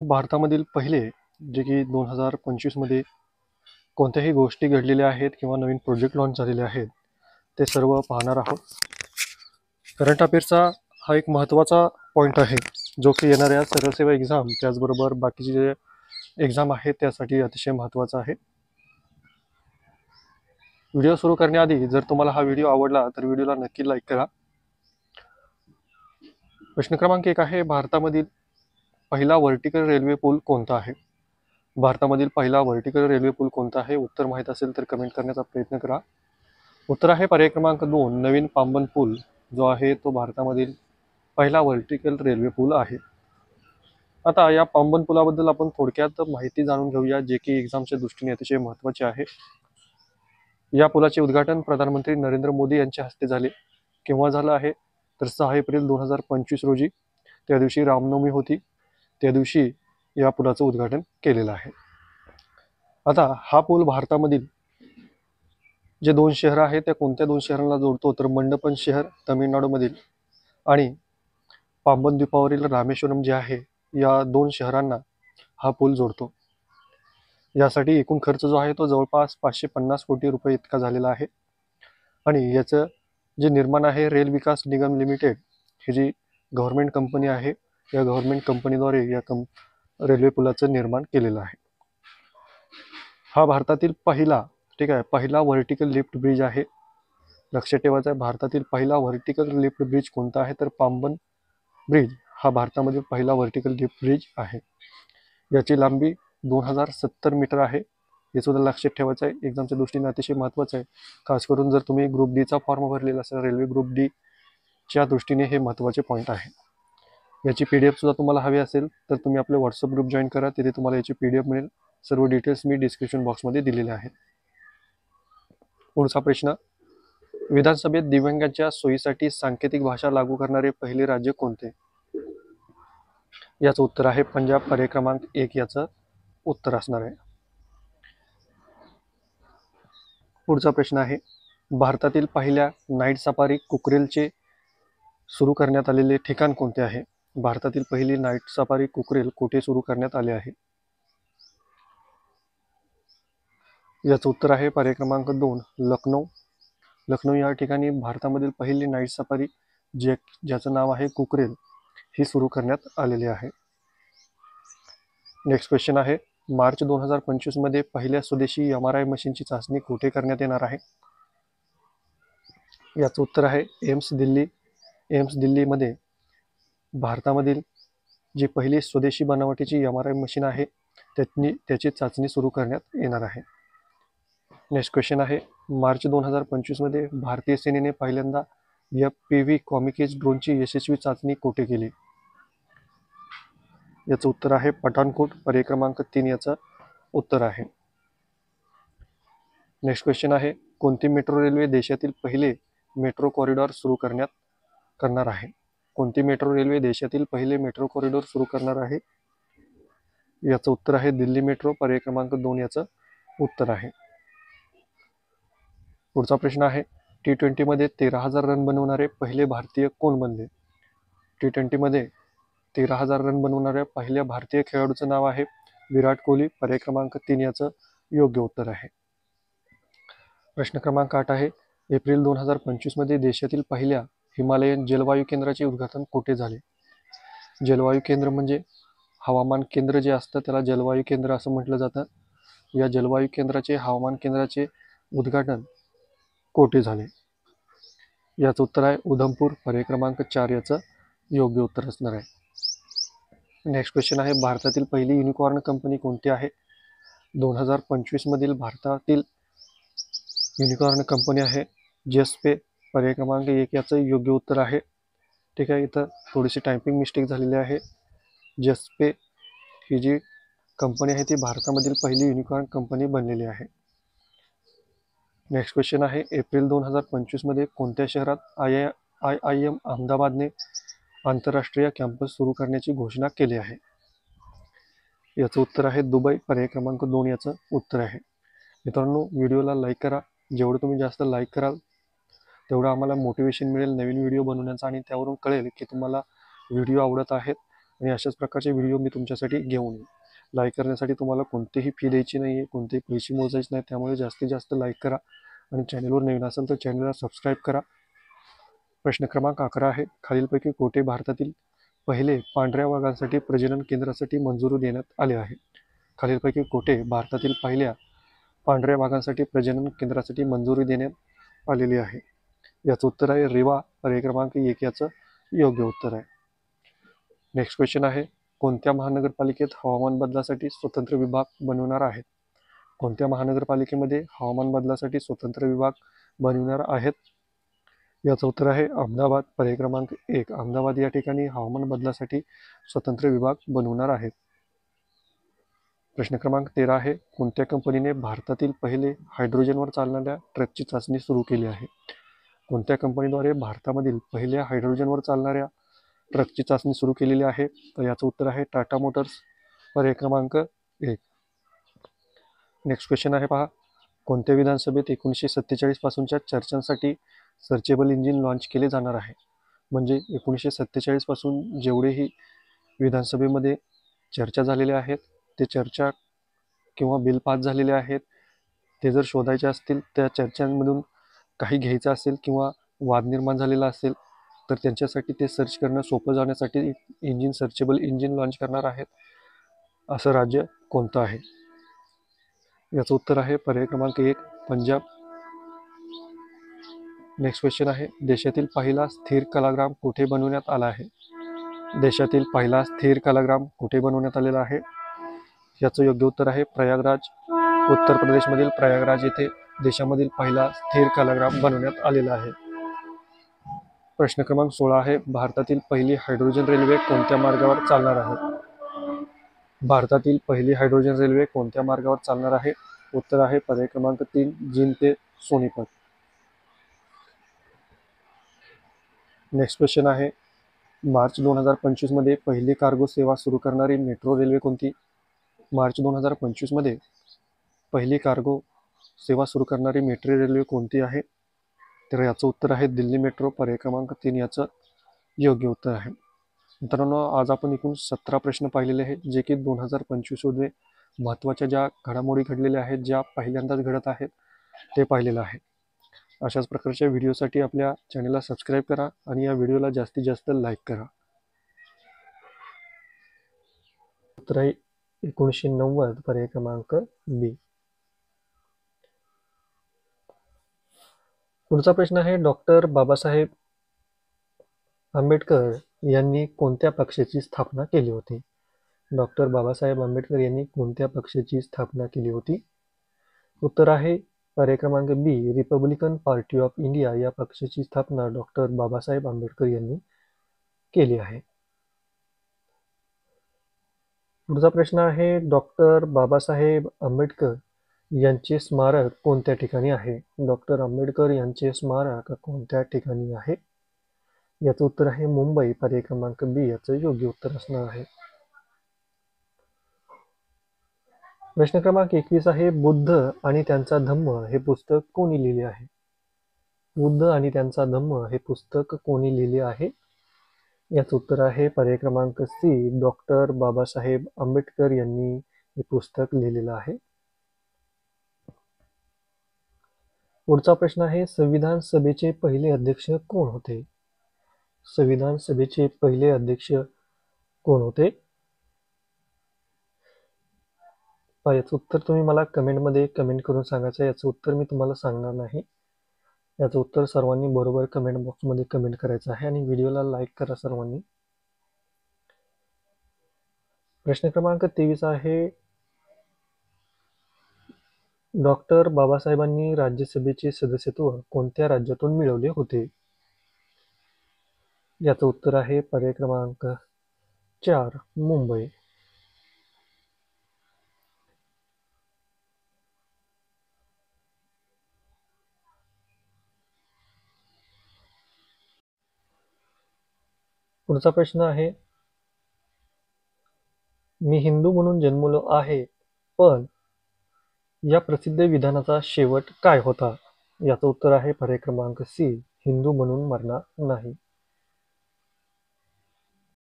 भारतामधील पहिले जे की 2025 मध्ये कोणत्याही गोष्टी घडलेल्या आहेत किंवा नवीन प्रोजेक्ट लॉन्च झालेले आहेत ते सर्व पाहणार आहोत. करंट अफेअर्सचा हा एक महत्त्वाचा पॉईंट आहे जो की येणाऱ्या सरळ एक्झाम त्याचबरोबर बाकीचे जे एक्झाम आहेत त्यासाठी अतिशय महत्त्वाचा आहे. व्हिडिओ सुरू करण्याआधी जर तुम्हाला हा व्हिडिओ आवडला तर व्हिडिओला नक्की लाईक करा. प्रश्न क्रमांक 1 आहे, भारतामधील पहिला व्हर्टिकल रेल्वे पूल कोणता आहे? भारतामधील पहिला व्हर्टिकल रेल्वे पूल कोणता आहे? उत्तर माहीत असेल तर कमेंट करण्याचा प्रयत्न करा. उत्तर आहे पर्याय क्रमांक 2, नवीन पांबन पूल जो आहे तो भारतामधील पहिला व्हर्टिकल रेल्वे पूल आहे. आता या पांबन पुलाबद्दल आपण थोडक्यात माहिती जाणून घेऊया जे की एक्झामच्या दृष्टीने अतिशय महत्त्वाचे आहे. या पुलाचे उद्घाटन प्रधानमंत्री नरेंद्र मोदी यांच्या हस्ते झाले. केव्हा झालं आहे तर 6 एप्रिल 2025 रोजी. त्या दिवशी रामनवमी होती. त्या दिवशी या पुलाचं उद्घाटन केलेलं आहे. आता हा पूल भारतामधील जे 2 शहर आहेत त्या कोणत्या 2 शहरांना जोडतो तर मंडपन शहर तमिळनाडूमधील आणि पांबन द्वीपावरील रामेश्वरम जे आहे या 2 शहरांना हा पूल जोडतो. यासाठी एकूण खर्च जो आहे तो जवळपास 550 कोटी रुपये इतका झालेला आहे. आणि याचं जे निर्माण आहे रेल विकास निगम लिमिटेड ही जी गव्हर्नमेंट कंपनी आहे या गव्हर्नमेंट कंपनीद्वारे या रेल्वे पुलाचं निर्माण केलेलं आहे. हा भारतातील पहिला व्हर्टिकल लिफ्ट ब्रिज आहे. लक्षात ठेवायचं आहे भारतातील पहिला व्हर्टिकल लिफ्ट ब्रिज कोणता आहे तर पांबन ब्रिज हा भारतामधील पहिला व्हर्टिकल लिफ्ट ब्रिज आहे. याची लांबी 2070 मीटर आहे. हे सुद्धा लक्षात ठेवायचं आहे, एक्झामच्या दृष्टीने अतिशय महत्त्वाचं आहे. खास करून जर तुम्ही ग्रुप डीचा फॉर्म भरलेला असेल रेल्वे ग्रुप डी च्या दृष्टीने हे महत्त्वाचे पॉईंट आहे. याची PDF सुद्धा तुम्हाला हवी असेल तर तुम्ही आपले व्हॉट्सअप ग्रुप जॉईन करा, तिथे तुम्हाला याची PDF मिळेल. सर्व डिटेल्स मी डिस्क्रिप्शन बॉक्समध्ये दिलेले आहेत. पुढचा प्रश्न, विधानसभेत दिव्यांगांच्या सोयीसाठी सांकेतिक भाषा लागू करणारे पहिले राज्य कोणते? याचं उत्तर आहे पंजाब. पर्याय क्रमांक 1 याचं उत्तर असणार आहे. पुढचा प्रश्न आहे, भारतातील पहिल्या नाईट सफारी कुकरेलचे सुरू करण्यात आलेले ठिकाण कोणते आहे? भारतातील पहिली नाईट सफारी कुकरेल कुठे सुरू करण्यात आले आहे? याचं उत्तर आहे पर्याय क्रमांक 2, लखनौ. लखनौ या ठिकाणी भारतामधील पहिली नाईट सफारी ज्याचं नाव आहे कुकरेल ही सुरू करण्यात आलेली आहे. नेक्स्ट क्वेश्चन आहे, मार्च 2025 मध्ये पहिल्या स्वदेशी MRI मशीनची चाचणी कुठे करण्यात येणार आहे? याचं उत्तर आहे एम्स दिल्ली. एम्स दिल्लीमध्ये भारतामधील जी पहिली स्वदेशी बनावटीची MRI मशीन आहे त्याची चाचणी सुरू करण्यात येणार आहे. नेक्स्ट क्वेश्चन आहे, मार्च 2025 मध्ये भारतीय सेनेने पहिल्यांदा FPV कॉमिकेज ड्रोनची यशस्वी चाचणी कुठे केली? याचं उत्तर आहे पठाणकोट. पर्याय क्रमांक 3 याचं उत्तर आहे. नेक्स्ट क्वेश्चन आहे, कोणती मेट्रो रेल्वे देशातील पहिले मेट्रो कॉरिडॉर सुरू करणार आहे? कोणती मेट्रो रेल्वे देशातील पहिले मेट्रो कॉरिडॉर सुरू करणार आहे? याचं उत्तर आहे दिल्ली मेट्रो. पर्याय क्रमांक 2 याचं उत्तर आहे. पुढचा प्रश्न आहे, T20 मध्ये 13,000 रन बनवणारे पहिले भारतीय कोण बनले? T20 मध्ये 13,000 रन बनवणाऱ्या पहिल्या भारतीय खेळाडूचं नाव आहे विराट कोहली. पर्याय क्रमांक 3 याचं योग्य उत्तर आहे. प्रश्न क्रमांक 8 आहे, एप्रिल 2025 मध्ये देशातील पहिल्या हिमालयन जलवायू केंद्राचे उद्घाटन कुठे झाले? जलवायू केंद्र म्हणजे हवामान केंद्र जे असतं त्याला जलवायू केंद्र असं म्हटलं जातं. या जलवायू केंद्राचे हवामान केंद्राचे उद्घाटन कोठे झाले? याचं उत्तर आहे उधमपूर. पर्याय क्रमांक 4 याचं योग्य उत्तर असणार आहे. नेक्स्ट क्वेश्चन आहे, भारतातील पहिली युनिकॉर्न कंपनी कोणती आहे? 2025 मधील भारतातील युनिकॉर्न कंपनी आहे जेस्पे. पर्याय क्रमांक 1 याचं योग्य उत्तर आहे. ठीक आहे, इथं थोडीशी टायपिंग मिस्टेक झालेली आहे. जेस्पे ही जी कंपनी आहे ती भारतामधील पहिली युनिकॉर्न कंपनी बनलेली आहे. नेक्स्ट क्वेश्चन आहे, एप्रिल 2025 मध्ये कोणत्या शहरात IIM अहमदाबादने आंतरराष्ट्रीय कॅम्पस सुरू करण्याची घोषणा केली आहे? याचं उत्तर आहे दुबई. पर्याय क्रमांक 2 याचं उत्तर आहे. मित्रांनो, व्हिडिओला लाईक करा. जेवढं तुम्ही जास्त लाईक कराल तेवढं आम्हाला मोटिवेशन मिळेल नवीन व्हिडिओ बनवण्याचा आणि त्यावरून कळेल की तुम्हाला व्हिडिओ आवडत आहेत आणि अशाच प्रकारचे व्हिडिओ मी तुमच्यासाठी घेऊन येईन. लाईक करण्यासाठी तुम्हाला कोणतीही फी द्यायची नाही आहे, कोणतेही पैसे मोजायचे नाही. त्यामुळे जास्तीत जास्त लाईक करा आणि चॅनलवर नवीन असेल तर चॅनलला सबस्क्राईब करा. प्रश्न क्रमांक 11 आहे, खालीलपैकी कोठे भारतातील पहिले पांढऱ्या वाघांसाठी प्रजनन केंद्रासाठी मंजुरी देण्यात आले आहे? खालीलपैकी कोठे भारतातील पहिल्या पांढऱ्या वाघांसाठी प्रजनन केंद्रासाठी मंजुरी देण्यात आलेली आहे? याचं उत्तर आहे रेवा, पर्याय क्रमांक 1 याचं योग्य उत्तर आहे. नेक्स्ट क्वेश्चन आहे, कोणत्या महानगरपालिकेत हवामान बदलासाठी स्वतंत्र विभाग बनवणार आहेत? कोणत्या महानगरपालिकेमध्ये हवामान बदलासाठी स्वतंत्र विभाग बनवणार आहेत? याचं उत्तर आहे अहमदाबाद, पर्याय क्रमांक 1. अहमदाबाद या ठिकाणी हवामान बदलासाठी स्वतंत्र विभाग बनवणार आहेत. प्रश्न क्रमांक 13 आहे, कोणत्या कंपनीने भारतातील पहिले हायड्रोजनवर चालणाऱ्या ट्रकची चाचणी सुरू केली आहे? कोणत्या कंपनीद्वारे भारतामधील पहिल्या हायड्रोजनवर चालणाऱ्या ट्रकची चाचणी सुरू केलेली आहे? तर याचं उत्तर आहे टाटा मोटर्स, पर्याय क्रमांक 1. नेक्स्ट क्वेश्चन आहे पहा, कोणत्या विधानसभेत 1947 पासूनच्या चर्चांसाठी सर्चेबल इंजिन लॉन्च केले जाणार आहे? म्हणजे 1947 पासून जेवढेही विधानसभेमध्ये चर्चा झालेल्या आहेत, ते चर्चा किंवा बिल पास झालेले आहेत, ते जर शोधायचे असतील, त्या चर्चांमधून काही घ्यायचं असेल किंवा वाद निर्माण झालेला असेल तर त्यांच्यासाठी ते सर्च करणं सोपं जाण्यासाठी इंजिन सर्चेबल इंजिन लॉन्च करणार आहेत. असं राज्य कोणतं आहे? याचं उत्तर आहे पर्याय क्रमांक 1 पंजाब. नेक्स्ट क्वेश्चन आहे, देशातील पहिला स्थिर कलाग्राम कुठे बनवण्यात आला आहे? देशातील पहिला स्थिर कलाग्राम कुठे बनवण्यात आलेला आहे? याचं योग्य उत्तर आहे प्रयागराज, उत्तर प्रदेशमधील प्रयागराज येथे देशामधील पहिला स्थिर कलाग्राम बनवण्यात आलेला आहे. प्रश्न क्रमांक 16 आहे, भारतातील पहिली हायड्रोजन रेल्वे कोणत्या मार्गावर चालणार आहे? भारतातील पहिली हायड्रोजन रेल्वे कोणत्या मार्गावर चालणार आहे? उत्तर आहे पर्याय क्रमांक 3 जिंद ते सोनीपत. नेक्स्ट क्वेश्चन आहे, मार्च 2025 मध्ये पहिली कार्गो सेवा सुरू करणारी मेट्रो रेल्वे कोणती? मार्च 2025 मध्ये पहिली कार्गो सेवा सुरू करणारी मेट्रो रेल्वे कोणती आहे? तर याचं उत्तर आहे दिल्ली मेट्रो, पर्याय क्रमांक 3 याचं योग्य उत्तर आहे. मित्रांनो, आज आपण एकूण 17 प्रश्न पाहिलेले आहेत, जे की 2025 मध्ये महत्त्वाच्या ज्या घडामोडी घडलेल्या आहेत, ज्या पहिल्यांदाच घडत आहेत, ते पाहिलेलं आहे. अशाच प्रकारच्या व्हिडिओसाठी आपल्या चॅनलला सबस्क्राईब करा आणि या व्हिडिओला जास्तीत जास्त लाईक करा. उत्तर आहे 1990, पर्याय क्रमांक बी. पुढचा प्रश्न आहे, डॉक्टर बाबासाहेब आंबेडकर यांनी कोणत्या पक्षाची स्थापना केली होती? डॉक्टर बाबासाहेब आंबेडकर यांनी कोणत्या पक्षाची स्थापना केली होती? उत्तर आहे पर्याय क्रमांक बी रिपब्लिकन पार्टी ऑफ इंडिया या पक्षाची स्थापना डॉक्टर बाबासाहेब आंबेडकर यांनी केली आहे. पुढचा प्रश्न आहे, डॉक्टर बाबासाहेब आंबेडकर यांचे स्मारक कोणत्या ठिकाणी आहे? डॉक्टर आंबेडकर यांचे स्मारक कोणत्या ठिकाणी आहे? याचं उत्तर आहे मुंबई, पर्याय क्रमांक बी याचं योग्य उत्तर असणार आहे. प्रश्न क्रमांक 21 आहे, बुद्ध आणि त्यांचा धम्म हे पुस्तक कोणी लिहिले आहे? बुद्ध आणि त्यांचा धम्म हे पुस्तक कोणी लिहिले आहे? याचं उत्तर आहे पर्याय क्रमांक सी डॉक्टर बाबासाहेब आंबेडकर यांनी हे पुस्तक लिहिलेलं आहे. पुढचा प्रश्न आहे, संविधान सभेचे पहिले अध्यक्ष कोण होते? संविधान सभेचे पहिले अध्यक्ष कोण होते? याचं उत्तर तुम्ही मला कमेंटमध्ये कमेंट करून सांगायचं. याचं उत्तर मी तुम्हाला सांगणार नाही. याचं उत्तर सर्वांनी बरोबर कमेंट बॉक्समध्ये कमेंट करायचं आहे आणि व्हिडिओला लाईक करा सर्वांनी. प्रश्न क्रमांक 23 आहे, डॉक्टर बाबासाहेबांनी राज्यसभेचे सदस्यत्व कोणत्या राज्यातून मिळवले होते? याचं उत्तर आहे पर्याय क्रमांक 4 मुंबई. पुढचा प्रश्न आहे, मी हिंदू म्हणून जन्मलो आहे, पण या प्रसिद्ध विधानाचा शेवट काय होता? याचं उत्तर आहे पर्याय क्रमांक सी हिंदू म्हणून मरणार नाही.